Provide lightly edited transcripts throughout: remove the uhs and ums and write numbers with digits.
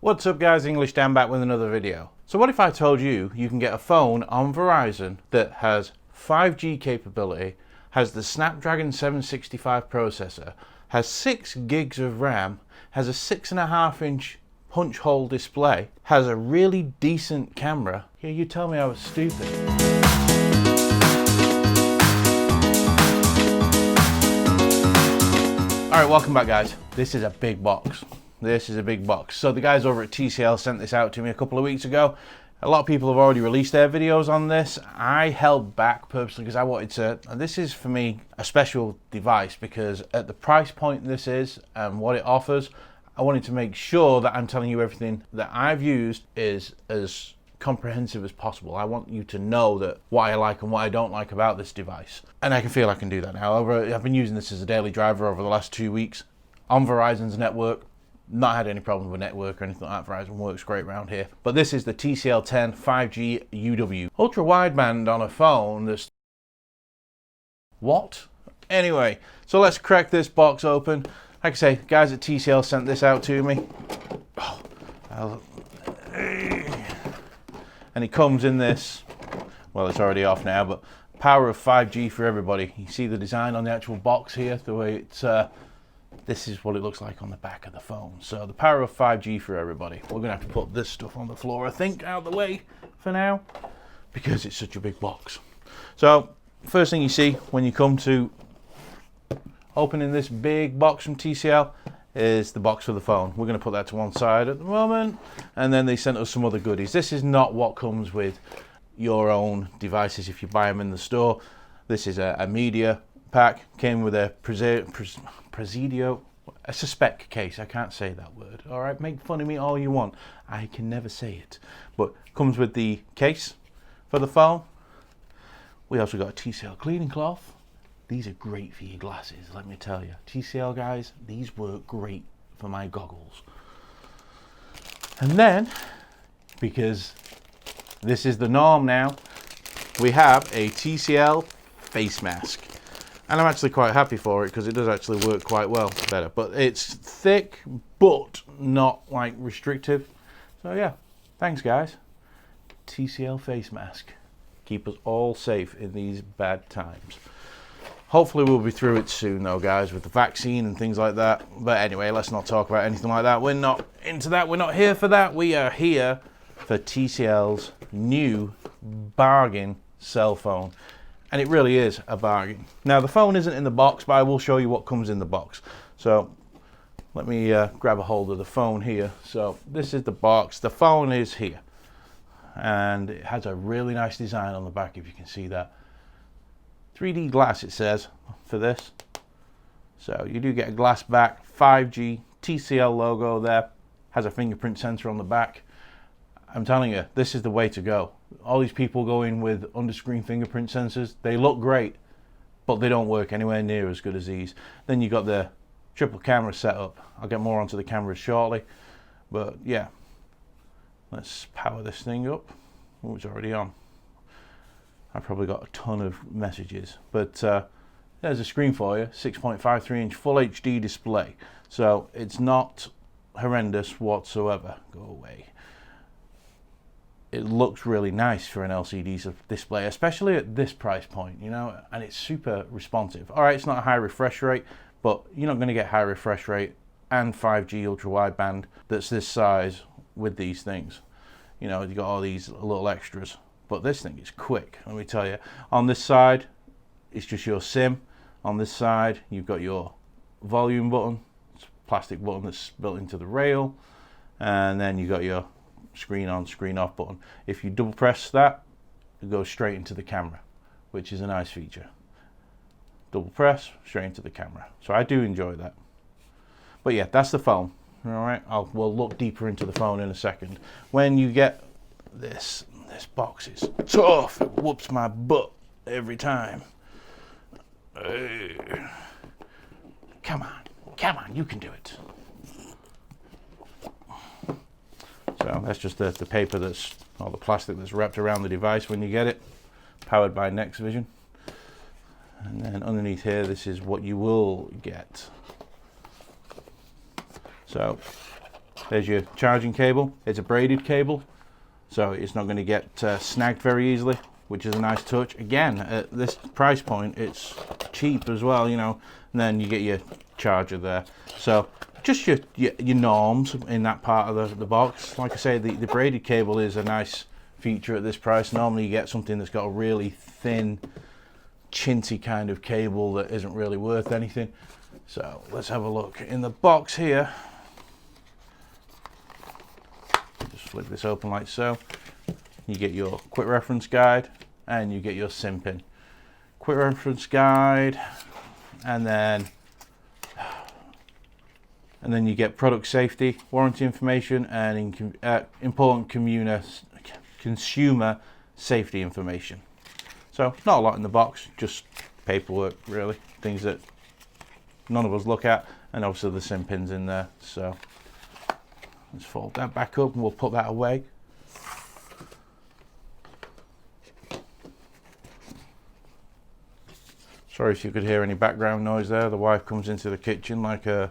What's up guys, English Dan back with another video. So what if I told you you can get a phone on Verizon that has 5G capability, has the Snapdragon 765 processor, has 6 gigs of RAM, has a 6.5-inch punch hole display, has a really decent camera? Yeah, you tell me I was stupid. Alright, welcome back guys. This is a big box. This is a big box. So the guys over at TCL sent this out to me a couple of weeks ago. A lot of people have already released their videos on this. I held back purposely because I wanted to, and this is for me a special device because at the price point this is and what it offers, I wanted to make sure that I'm telling you everything that I've used is as comprehensive as possible. I want you to know that what I like and what I don't like about this device. And I can feel I can do that now. I've been using this as a daily driver over the last 2 weeks on Verizon's network. Not had any problem with network or anything like that. Verizon works great around here. But this is the TCL 10 5G UW. Ultra wideband on a phone that's... What? Anyway, so let's crack this box open. Like I say, guys at TCL sent this out to me. And it comes in this, well it's already off now, but power of 5G for everybody. You see the design on the actual box here, the way it's... This is what it looks like on the back of the phone. So the power of 5G for everybody. We're gonna have to put this stuff on the floor, I think, out of the way for now, because it's such a big box. So first thing you see when you come to opening this big box from TCL is the box for the phone. We're gonna put that to one side at the moment, and then they sent us some other goodies. This is not what comes with your own devices if you buy them in the store. This is a media pack, came with a Presidio, a suspect case. I can't say that word. All right, make fun of me all you want. I can never say it. But comes with the case for the phone. We also got a TCL cleaning cloth. These are great for your glasses, let me tell you. TCL guys, these work great for my goggles. And then, because this is the norm now, we have a TCL face mask. And I'm actually quite happy for it because it does actually work quite well, better. But it's thick, but not like restrictive. So yeah, thanks guys. TCL face mask. Keep us all safe in these bad times. Hopefully we'll be through it soon though guys, with the vaccine and things like that. But anyway, let's not talk about anything like that. We're not into that, we're not here for that. We are here for TCL's new bargain cell phone. And it really is a bargain. Now the phone isn't in the box, but I will show you what comes in the box. So let me grab a hold of the phone here. So this is the box. The phone is here. And it has a really nice design on the back, if you can see that. 3D glass it says for this. So you do get a glass back, 5G, TCL logo there. Has a fingerprint sensor on the back. I'm telling you, this is the way to go. All these people going with under-screen fingerprint sensors, they look great, but they don't work anywhere near as good as these. Then you got the triple camera setup. I'll get more onto the cameras shortly, but yeah. Let's power this thing up. Oh, it's already on. I've probably got a ton of messages, but there's a screen for you, 6.53-inch Full HD display. So it's not horrendous whatsoever. Go away. It looks really nice for an LCD display, especially at this price point, you know, and it's super responsive. All right, it's not a high refresh rate, but you're not going to get high refresh rate and 5G ultra wideband that's this size with these things. You know, you got all these little extras, but this thing is quick. Let me tell you. On this side, it's just your SIM. On this side, you've got your volume button. It's a plastic button that's built into the rail, and then you got your screen on, screen off button. If you double press that, it goes straight into the camera, which is a nice feature. Double press, straight into the camera. So I do enjoy that. But yeah, that's the phone. All right, we'll look deeper into the phone in a second. When you get this box is tough. It whoops my butt every time. Come on, you can do it. So that's just the paper that's, or the plastic that's wrapped around the device when you get it, powered by NextVision. And then underneath here, this is what you will get. So There's your charging cable. It's a braided cable, so it's not going to get snagged very easily, which is a nice touch. Again, at this price point, it's cheap as well, you know. And then you get your charger there. So just your norms in that part of the box. Like I say, the braided cable is a nice feature at this price. Normally you get something that's got a really thin, chintzy kind of cable that isn't really worth anything. So let's have a look in the box here. Just flip this open like so. You get your quick reference guide and you get your SIM pin. Quick reference guide, and then you get product safety, warranty information, and important consumer safety information. So not a lot in the box, just paperwork really, things that none of us look at, and obviously the SIM pins in there. So let's fold that back up and we'll put that away. Sorry if you could hear any background noise there. The wife comes into the kitchen like an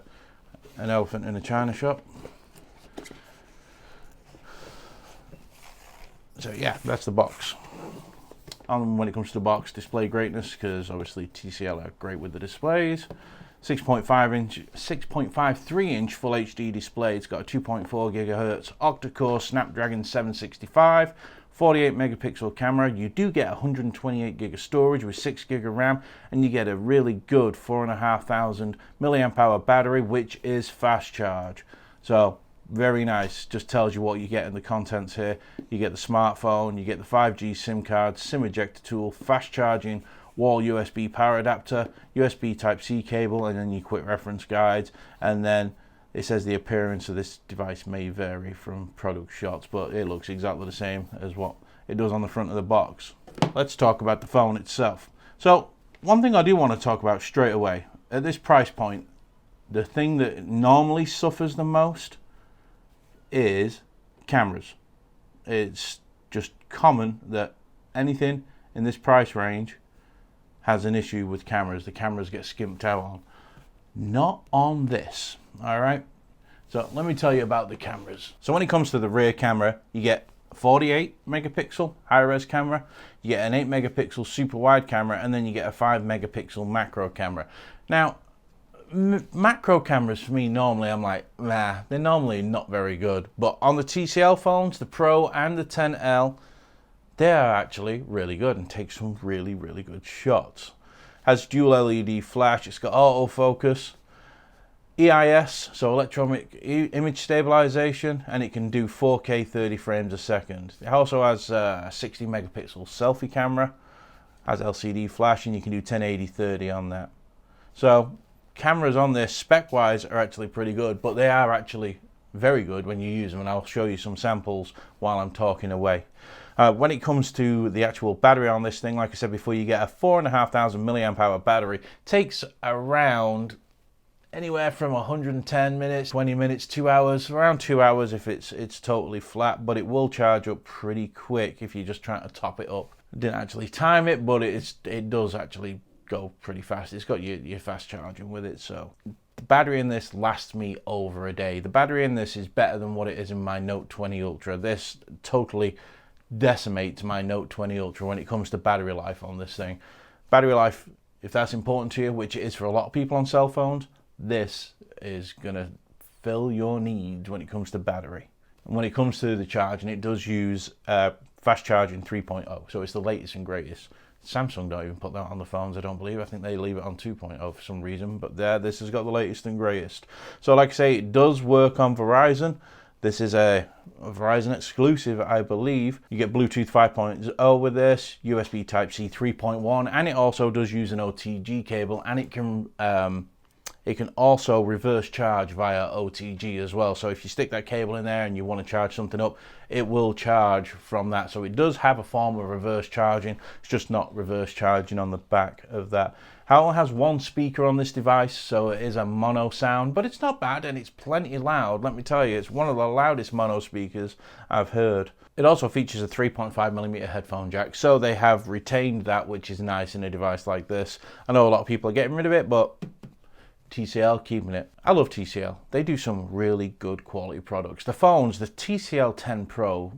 elephant in a china shop. So yeah, that's the box. When it comes to the box, display greatness, because obviously TCL are great with the displays. 6.53 inch Full HD display. It's got a 2.4 gigahertz octa-core Snapdragon 765, 48 megapixel camera. You do get 128 gig of storage with 6 gig of RAM, and you get a really good 4,500 milliamp hour battery, which is fast charge. So very nice. Just tells you what you get in the contents here. You get the smartphone, you get the 5G SIM card, SIM ejector tool, fast charging wall USB power adapter, USB Type-C cable, and then your quick reference guides. And then it says the appearance of this device may vary from product shots, but it looks exactly the same as what it does on the front of the box. Let's talk about the phone itself. So one thing I do want to talk about straight away, at this price point, the thing that normally suffers the most is cameras. It's just common that anything in this price range has an issue with cameras. The cameras get skimped out on. Not on this, all right? So let me tell you about the cameras. So when it comes to the rear camera, you get a 48 megapixel high-res camera, you get an 8 megapixel super wide camera, and then you get a 5 megapixel macro camera. Now, macro cameras for me normally, I'm like, nah, they're normally not very good. But on the TCL phones, the Pro and the 10L, they are actually really good and take some really, really good shots. Has dual LED flash, it's got autofocus, EIS, so electronic image stabilization, and it can do 4K 30 frames a second. It also has a 60 megapixel selfie camera, has LCD flash, and you can do 1080-30 on that. So cameras on this spec-wise are actually pretty good, but they are actually very good when you use them, and I'll show you some samples while I'm talking away. When it comes to the actual battery on this thing, like I said before, you get a 4,500 milliamp hour battery. Takes around anywhere from 110 minutes, 20 minutes, 2 hours, around 2 hours if it's totally flat, but it will charge up pretty quick if you're just trying to top it up. Didn't actually time it, but it does actually go pretty fast. It's got your fast charging with it, so the battery in this lasts me over a day. The battery in this is better than what it is in my Note 20 Ultra. This totally decimates my Note 20 Ultra when it comes to battery life on this thing. Battery life, if that's important to you, which it is for a lot of people on cell phones, this is gonna fill your needs when it comes to battery. And when it comes to the charging, it does use fast charging 3.0, so it's the latest and greatest. Samsung don't even put that on the phones, I don't believe. I think they leave it on 2.0 for some reason, but this has got the latest and greatest. So like I say, it does work on Verizon. This is a Verizon exclusive, I believe. You get Bluetooth 5.0 with this, USB Type-C 3.1, and it also does use an OTG cable, and it can also reverse charge via OTG as well. So if you stick that cable in there and you want to charge something up, it will charge from that. So it does have a form of reverse charging. It's just not reverse charging on the back of that. It only has one speaker on this device, so it is a mono sound, but it's not bad and it's plenty loud. Let me tell you, it's one of the loudest mono speakers I've heard. It also features a 3.5mm headphone jack, so they have retained that, which is nice in a device like this. I know a lot of people are getting rid of it, but TCL keeping it. I love TCL. They do some really good quality products. The phones, the TCL 10 Pro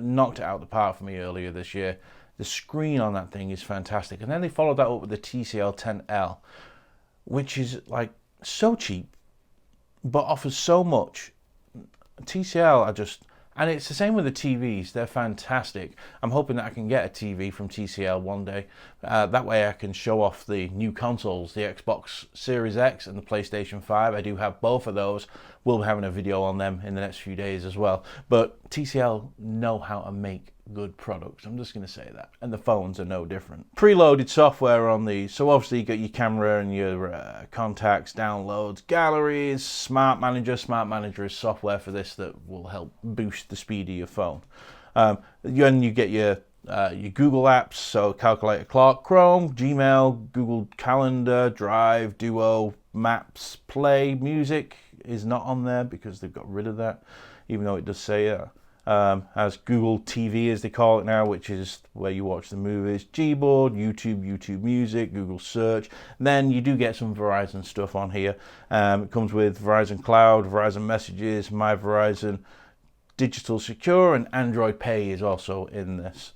knocked it out of the park for me earlier this year. The screen on that thing is fantastic. And then they followed that up with the TCL 10L, which is like so cheap, but offers so much. TCL are just, and it's the same with the TVs. They're fantastic. I'm hoping that I can get a TV from TCL one day. That way I can show off the new consoles, the Xbox Series X and the PlayStation 5. I do have both of those. We'll be having a video on them in the next few days as well. But TCL know how to make good products. I'm just going to say that. And the phones are no different. Preloaded software on these. So obviously you got your camera and your contacts, downloads, galleries, Smart Manager. Smart Manager is software for this that will help boost the speed of your phone. Then you get your Google apps, so Calculator, Clock, Chrome, Gmail, Google Calendar, Drive, Duo, Maps, Play, Music is not on there because they've got rid of that, even though it does say it. As Google TV, as they call it now, which is where you watch the movies, Gboard, YouTube Music, Google Search. Then you do get some Verizon stuff on here. It comes with Verizon Cloud, Verizon Messages, My Verizon, Digital Secure, and Android Pay is also in this.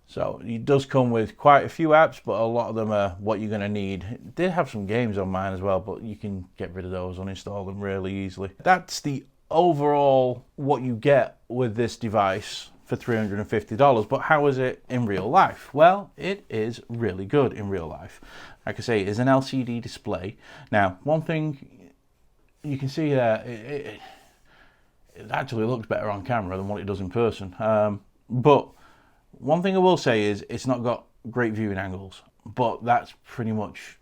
So it does come with quite a few apps, but a lot of them are what you're going to need. It did have some games on mine as well, but you can get rid of those, uninstall them really easily. That's the overall what you get with this device for $350. But how is it in real life? Well, it is really good in real life. Like I say, it is an LCD display. Now, one thing you can see there, it actually looks better on camera than what it does in person. But one thing I will say is it's not got great viewing angles, but that's pretty much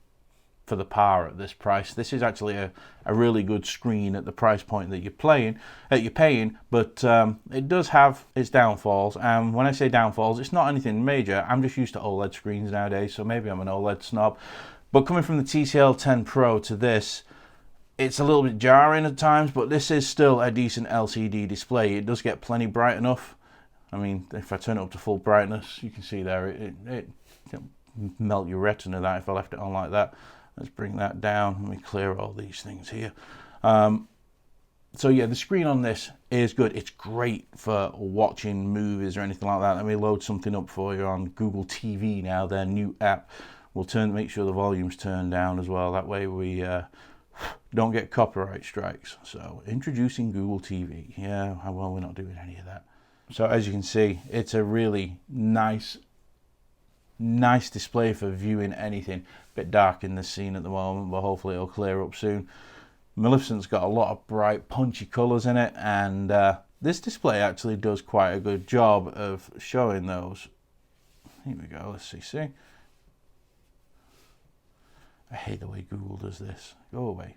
for the par at this price. This is actually a really good screen at the price point that you're paying, but it does have its downfalls. And when I say downfalls, it's not anything major. I'm just used to OLED screens nowadays, so maybe I'm an OLED snob. But coming from the TCL 10 Pro to this, it's a little bit jarring at times, but this is still a decent LCD display. It does get plenty bright enough. I mean, if I turn it up to full brightness, you can see there, it melt your retina that if I left it on like that. Let's bring that down. Let me clear all these things here. So yeah, the screen on this is good. It's great for watching movies or anything like that. Let me load something up for you on Google TV now, their new app. We'll make sure the volume's turned down as well. That way we don't get copyright strikes. So introducing Google TV. Yeah, well, we're not doing any of that. So as you can see, it's a really nice display for viewing anything. Bit dark in this scene at the moment, but hopefully it'll clear up soon. Maleficent's got a lot of bright punchy colours in it, and this display actually does quite a good job of showing those. Here we go, let's see. I hate the way Google does this. Go away.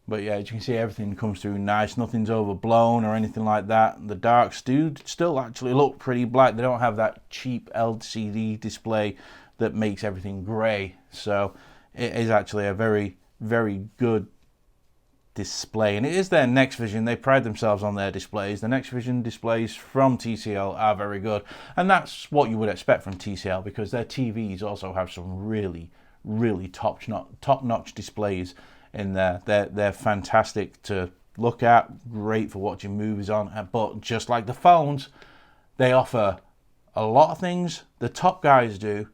But yeah, as you can see, everything comes through nice. Nothing's overblown or anything like that. The darks do still actually look pretty black. They don't have that cheap LCD display that makes everything grey. So it is actually a very, very good display. And it is their Next Vision. They pride themselves on their displays. The Next Vision displays from TCL are very good. And that's what you would expect from TCL, because their TVs also have some really, really top-notch displays in there. They're fantastic to look at, great for watching movies on, but just like the phones, they offer a lot of things the top guys do,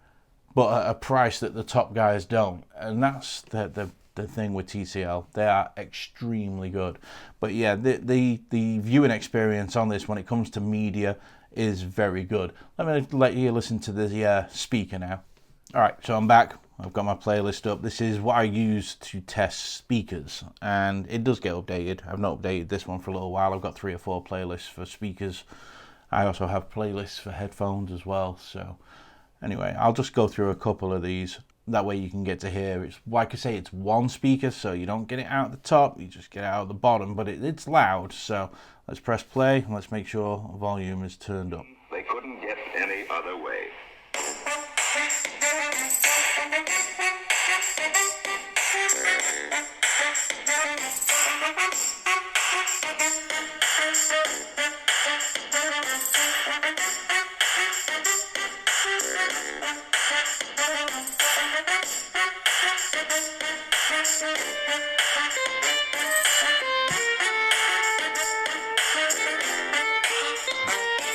but at a price that the top guys don't. And that's the thing with TCL. They are extremely good. But yeah, the viewing experience on this when it comes to media is very good. Let me let you listen to the speaker now. Alright, so I'm back. I've got my playlist up. This is what I use to test speakers, and it does get updated. I've not updated this one for a little while. I've got 3 or 4 playlists for speakers. I also have playlists for headphones as well. So anyway, I'll just go through a couple of these. That way you can get to hear. It's like I say, it's one speaker, so you don't get it out the top, you just get it out the bottom, but it's loud. So let's press play and let's make sure volume is turned up. They couldn't get any other way.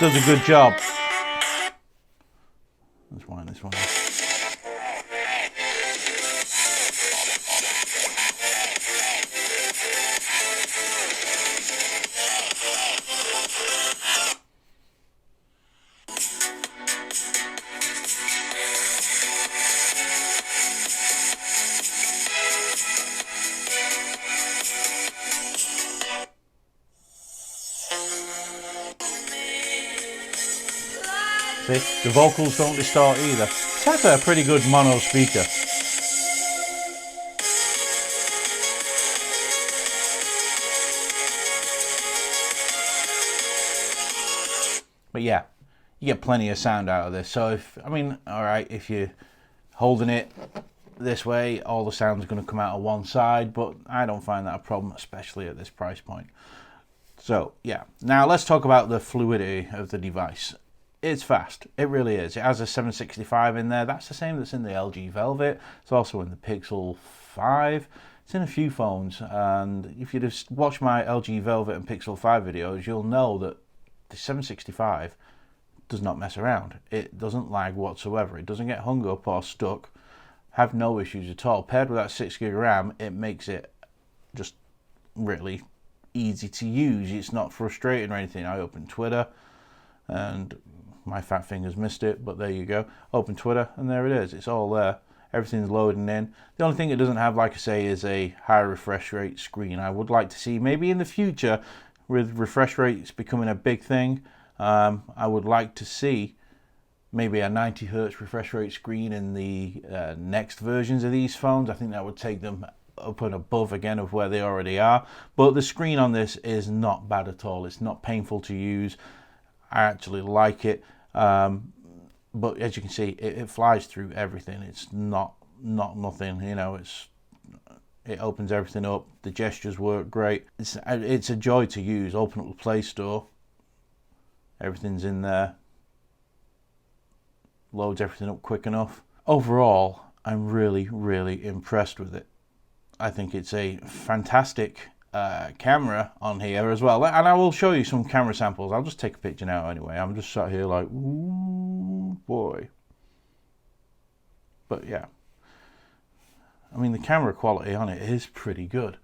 does a good job. Let's wind this one up. See, the vocals don't distort either. It's actually a pretty good mono speaker. But yeah, you get plenty of sound out of this. So if, I mean, alright, if you're holding it this way, all the sound's going to come out of one side, but I don't find that a problem, especially at this price point. So yeah, now let's talk about the fluidity of the device. It's fast, it really is. It has a 765 in there. That's the same that's in the LG Velvet. It's also in the Pixel 5. It's in a few phones, and if you just watch my LG Velvet and Pixel 5 videos, you'll know that the 765 does not mess around. It doesn't lag whatsoever. It doesn't get hung up or stuck. Have no issues at all. Paired with that 6GB RAM, it makes it just really easy to use. It's not frustrating or anything. I open Twitter and my fat fingers missed it, but there you go. Open Twitter and there it is. It's all there. Everything's loading in. The only thing it doesn't have, like I say, is a high refresh rate screen. I would like to see, maybe in the future, with refresh rates becoming a big thing, I would like to see maybe a 90 Hz refresh rate screen in the next versions of these phones. I think that would take them up and above again of where they already are. But the screen on this is not bad at all. It's not painful to use. I actually like it. But as you can see, it flies through everything. It's not nothing, you know. It opens everything up. The gestures work great. It's a joy to use. Open up the Play Store. Everything's in there. Loads everything up quick enough. Overall, I'm really, really impressed with it. I think it's a fantastic camera on here as well. And I will show you some camera samples. I'll just take a picture now anyway. I'm just sat here like, ooh, boy. But yeah. I mean, the camera quality on it is pretty good.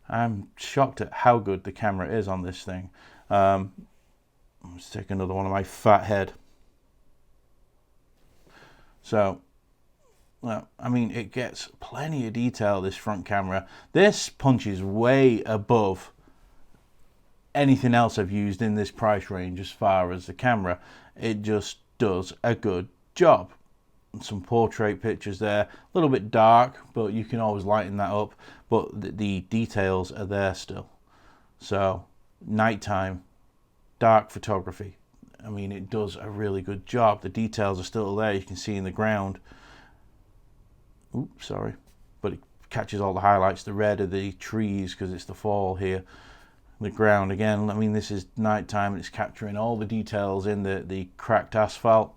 I'm shocked at how good the camera is on this thing. Let's take another one of my fat head. So, well, I mean, it gets plenty of detail, this front camera. This punches way above anything else I've used in this price range as far as the camera. It just does a good job. Some portrait pictures there, a little bit dark, but you can always lighten that up. But the details are there still. So, nighttime, dark photography. I mean, it does a really good job. The details are still there. You can see in the ground. Oops, sorry. But it catches all the highlights, the red of the trees because it's the fall here. The ground again. I mean, this is nighttime. It's capturing all the details in the cracked asphalt.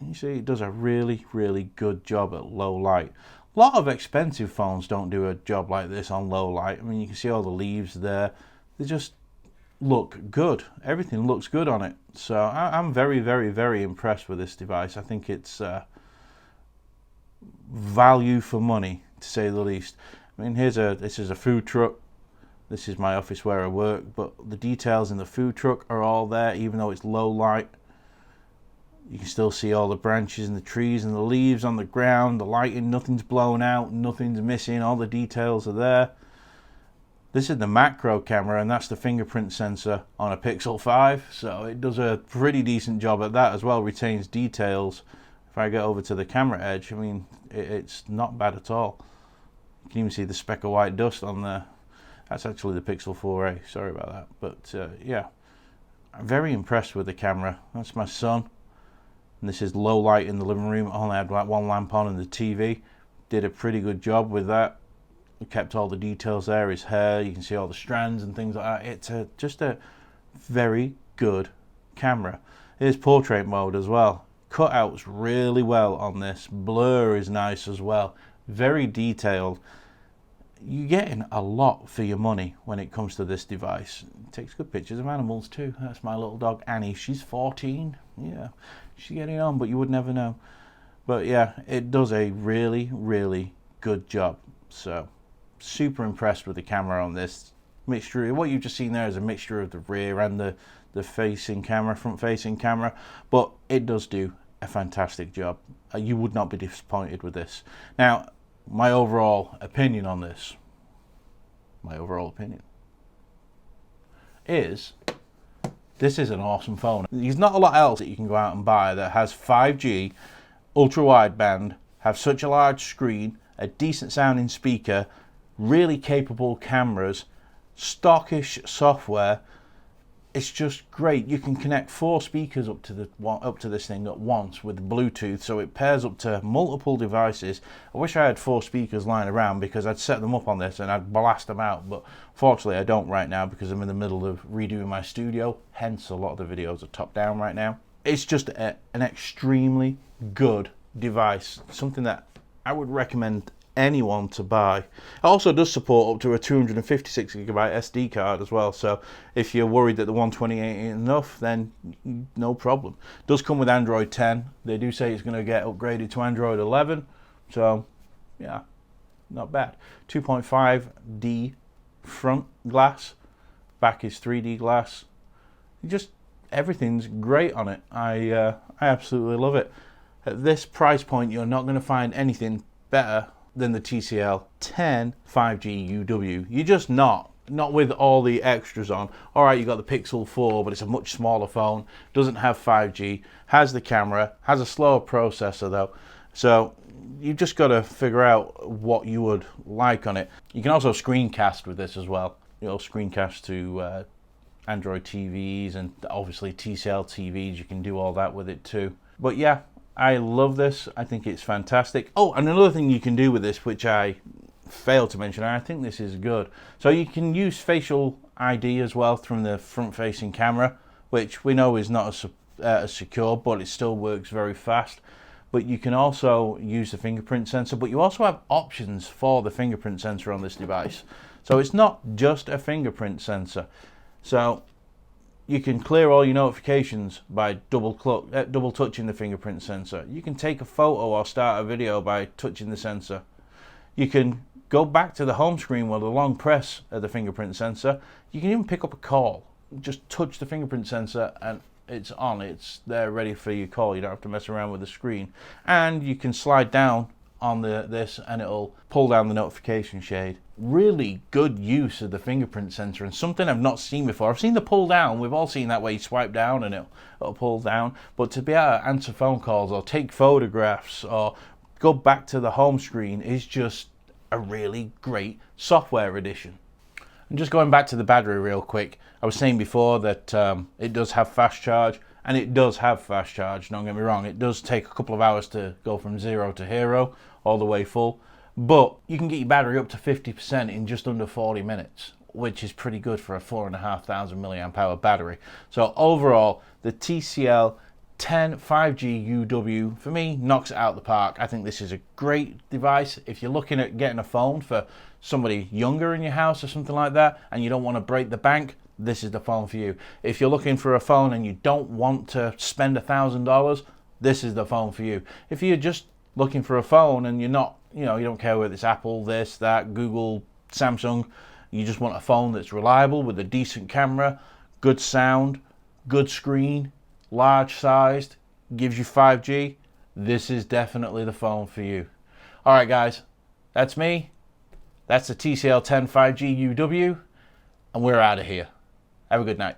You see, it does a really, really good job at low light. A lot of expensive phones don't do a job like this on low light. I mean, you can see all the leaves there. They just look good. Everything looks good on it. So I'm very, very, very impressed with this device. I think it's value for money, to say the least. I mean, this is a food truck. This is my office where I work, but the details in the food truck are all there, even though it's low light. You can still see all the branches and the trees and the leaves on the ground, the lighting, nothing's blown out, nothing's missing, all the details are there. This is the macro camera, and that's the fingerprint sensor on a Pixel 5, so it does a pretty decent job at that as well, retains details. If I get over to the camera edge, I mean, it's not bad at all. You can even see the speck of white dust on there. That's actually the Pixel 4a, sorry about that. But yeah, I'm very impressed with the camera. That's my son. And this is low light in the living room. I only had like one lamp on and the TV. Did a pretty good job with that. It kept all the details there, his hair, you can see all the strands and things like that. It's just a very good camera. Here's portrait mode as well. Cutouts really well on this. Blur is nice as well. Very detailed. you're getting a lot for your money when it comes to this device. It takes good pictures of animals too. That's my little dog Annie. She's 14. Yeah, she's getting on, but you would never know. But yeah, it does a really, really good job. So super impressed with the camera on this. Mixture, what you've just seen there is a mixture of the rear and the facing camera, front facing camera, but it does do a fantastic job. You would not be disappointed with this. Now, my overall opinion on this, is this is an awesome phone. There's not a lot else that you can go out and buy that has 5G, ultra wideband, have such a large screen, a decent sounding speaker, really capable cameras, stockish software. It's just great. You can connect 4 speakers up to this thing at once with Bluetooth, so it pairs up to multiple devices. I wish I had 4 speakers lying around because I'd set them up on this and I'd blast them out, but fortunately I don't right now because I'm in the middle of redoing my studio, hence a lot of the videos are top down right now. It's just an extremely good device, something that I would recommend anyone to buy. It also does support up to a 256 gigabyte SD card as well, so if you're worried that the 128 ain't enough, then no problem. It does come with Android 10. They do say it's going to get upgraded to Android 11, so yeah, not bad. 2.5D front glass, back is 3D glass. Just everything's great on it. I absolutely love it. At this price point, you're not going to find anything better than the TCL 10 5G UW. You're just not with all the extras on. All right, you got the Pixel 4, but it's a much smaller phone, doesn't have 5G, has the camera, has a slower processor though. So you've just got to figure out what you would like on it. You can also screencast with this as well. You'll screencast to Android TVs and obviously TCL TVs. You can do all that with it too. But yeah, I love this. I think it's fantastic. Oh, and another thing you can do with this, which I failed to mention, and I think this is good. So you can use facial ID as well from the front-facing camera, which we know is not as secure, but it still works very fast. But you can also use the fingerprint sensor, but you also have options for the fingerprint sensor on this device. So it's not just a fingerprint sensor. So you can clear all your notifications by double touching the fingerprint sensor. You can take a photo or start a video by touching the sensor. You can go back to the home screen with a long press of the fingerprint sensor. You can even pick up a call. Just touch the fingerprint sensor and it's on. It's there ready for your call. You don't have to mess around with the screen. And you can slide down on this and it'll pull down the notification shade. Really good use of the fingerprint sensor and something I've not seen before. I've seen the pull down. We've all seen that way. You swipe down and it'll pull down. But to be able to answer phone calls or take photographs or go back to the home screen is just a really great software addition. And just going back to the battery real quick, I was saying before that it does have fast charge, and it does have fast charge, don't get me wrong. It does take a couple of hours to go from 0 to hero, all the way full, but you can get your battery up to 50% in just under 40 minutes, which is pretty good for a 4,500 milliamp hour battery. So overall, the TCL 10 5G UW, for me, knocks it out of the park. I think this is a great device. If you're looking at getting a phone for somebody younger in your house or something like that, and you don't want to break the bank, this is the phone for you. If you're looking for a phone and you don't want to spend $1,000, this is the phone for you. If you're just looking for a phone and you're not, you don't care whether it's Apple, this, that, Google, Samsung, you just want a phone that's reliable with a decent camera, good sound, good screen, large sized, gives you 5G, this is definitely the phone for you. All right, guys, that's me. That's the TCL 10 5G UW, and we're out of here. Have a good night.